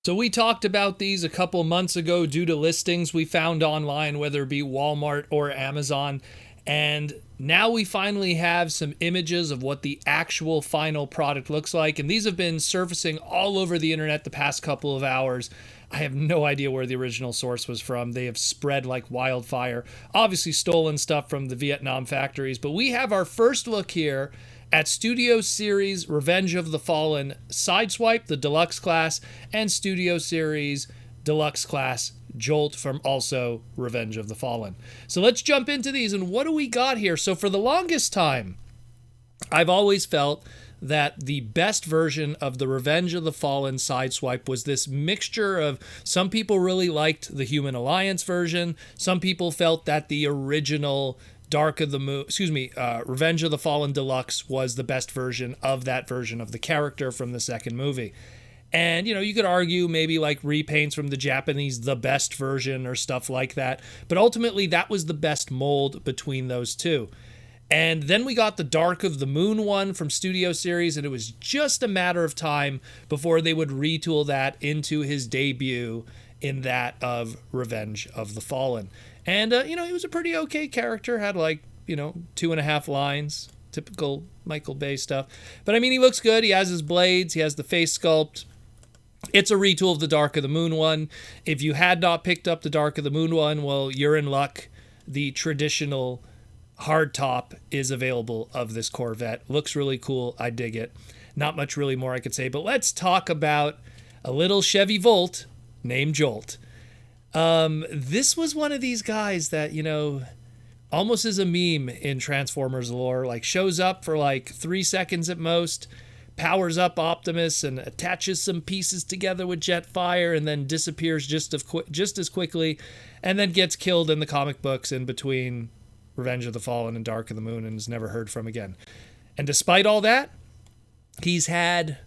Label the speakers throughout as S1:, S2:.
S1: So we talked about these a couple months ago due to listings we found online, whether it be Walmart or Amazon. And now we finally have some images of what the actual final product looks like. And these have been surfacing all over the internet the past couple of hours. I have no idea where the original source was from. They have spread like wildfire. Obviously, stolen stuff from the Vietnam factories. But we have our first look here at Studio Series Revenge of the Fallen Sideswipe, the Deluxe class, and Studio Series Deluxe class Jolt from also Revenge of the Fallen. So let's jump into these, and what do we got here? So for the longest time, I've always felt that the best version of the Revenge of the Fallen Sideswipe was this mixture of, some people really liked the Human Alliance version, some people felt that the original Revenge of the Fallen Deluxe was the best version of that version of the character from the second movie. And, you could argue maybe like repaints from the Japanese, the best version or stuff like that. But ultimately, that was the best mold between those two. And then we got the Dark of the Moon one from Studio Series, and it was just a matter of time before they would retool that into his debut in that of Revenge of the Fallen. And, he was a pretty okay character, had 2.5 lines, typical Michael Bay stuff. But, he looks good. He has his blades, he has the face sculpt. It's a retool of the Dark of the Moon one. If you had not picked up the Dark of the Moon one, well, you're in luck. The traditional hardtop is available of this Corvette. Looks really cool. I dig it. Not much really more I could say, but let's talk about a little Chevy Volt named Jolt. This was one of these guys that, almost is a meme in Transformers lore, like shows up for like 3 seconds at most, powers up Optimus and attaches some pieces together with Jetfire and then disappears just as quickly, and then gets killed in the comic books in between Revenge of the Fallen and Dark of the Moon and is never heard from again. And despite all that, he's had,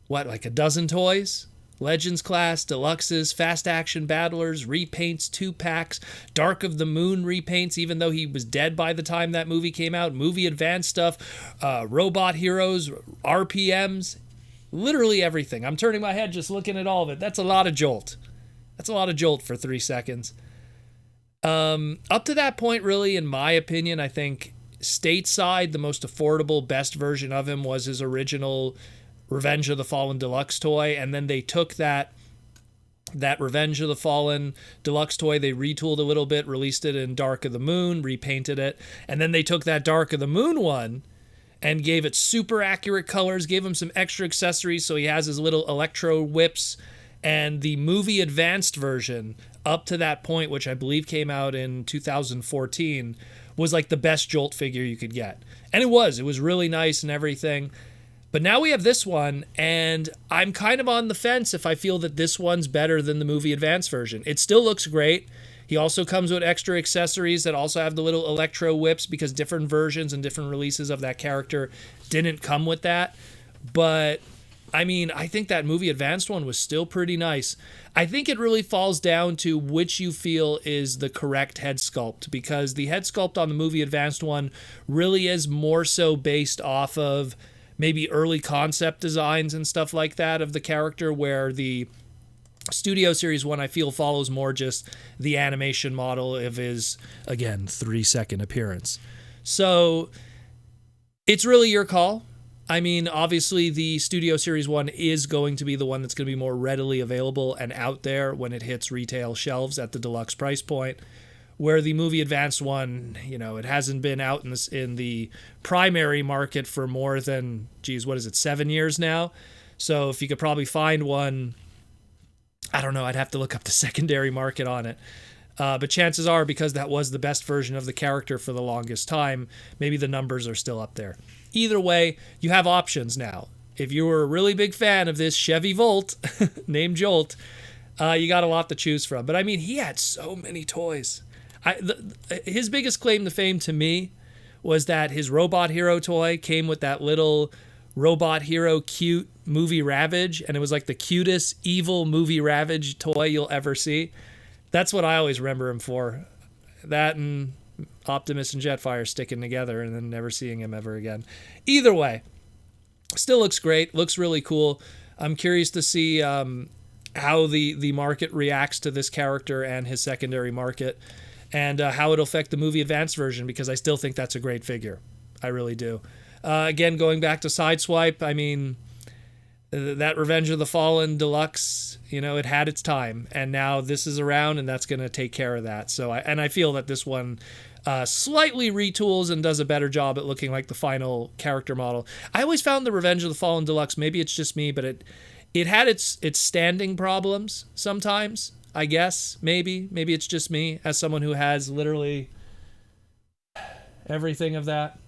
S1: like a dozen toys? Legends class, Deluxes, Fast Action Battlers, repaints, 2-packs, Dark of the Moon repaints, even though he was dead by the time that movie came out, movie advanced stuff, Robot Heroes, RPMs, literally everything. I'm turning my head just looking at all of it. That's a lot of Jolt. That's a lot of Jolt for 3 seconds. Up to that point, really, in my opinion, I think stateside, the most affordable, best version of him was his original Revenge of the Fallen Deluxe toy, and then they took that Revenge of the Fallen Deluxe toy, they retooled a little bit, released it in Dark of the Moon, repainted it, and then they took that Dark of the Moon one and gave it super accurate colors, gave him some extra accessories, so he has his little electro whips, and the movie advanced version up to that point, which I believe came out in 2014, was like the best Jolt figure you could get. And it was really nice and everything. But now we have this one, and I'm kind of on the fence if I feel that this one's better than the movie advanced version. It still looks great. He also comes with extra accessories that also have the little electro whips, because different versions and different releases of that character didn't come with that. But, I think that movie advanced one was still pretty nice. I think it really falls down to which you feel is the correct head sculpt, because the head sculpt on the movie advanced one really is more so based off of maybe early concept designs and stuff like that of the character, where the Studio Series one I feel follows more just the animation model of his, again, 3-second appearance. So it's really your call. Obviously the Studio Series one is going to be the one that's going to be more readily available and out there when it hits retail shelves at the deluxe price point, where the movie advanced one, it hasn't been out in the primary market for more than, 7 years now? So if you could probably find one, I don't know, I'd have to look up the secondary market on it. But chances are, because that was the best version of the character for the longest time, maybe the numbers are still up there. Either way, you have options now. If you were a really big fan of this Chevy Volt named Jolt, you got a lot to choose from. But he had so many toys. His biggest claim to fame to me was that his Robot Hero toy came with that little Robot Hero cute movie Ravage, and it was like the cutest evil movie Ravage toy you'll ever see. That's what I always remember him for. That and Optimus and Jetfire sticking together and then never seeing him ever again. Either way, still looks great, looks really cool. I'm curious to see how the market reacts to this character and his secondary market, and how it'll affect the movie advanced version, because I still think that's a great figure. I really do. Again, going back to Sideswipe, I mean, that Revenge of the Fallen Deluxe, it had its time, and now this is around, and that's going to take care of that. So I feel that this one slightly retools and does a better job at looking like the final character model. I always found the Revenge of the Fallen Deluxe, maybe it's just me, but it had its standing problems sometimes, I guess. Maybe it's just me, as someone who has literally everything of that.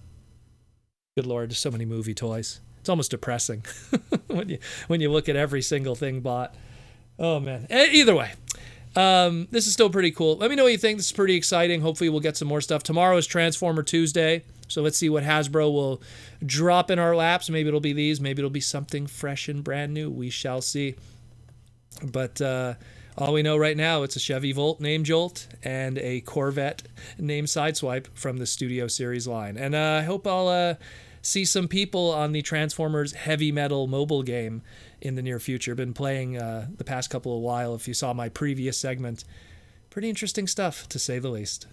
S1: Good Lord, there's so many movie toys. It's almost depressing when you look at every single thing bought. Oh, man. Either way, this is still pretty cool. Let me know what you think. This is pretty exciting. Hopefully we'll get some more stuff. Tomorrow is Transformer Tuesday, so let's see what Hasbro will drop in our laps. Maybe it'll be these. Maybe it'll be something fresh and brand new. We shall see. But all we know right now, it's a Chevy Volt named Jolt and a Corvette named Sideswipe from the Studio Series line. And I hope I'll see some people on the Transformers Heavy Metal mobile game in the near future. Been playing the past couple of while. If you saw my previous segment, pretty interesting stuff, to say the least.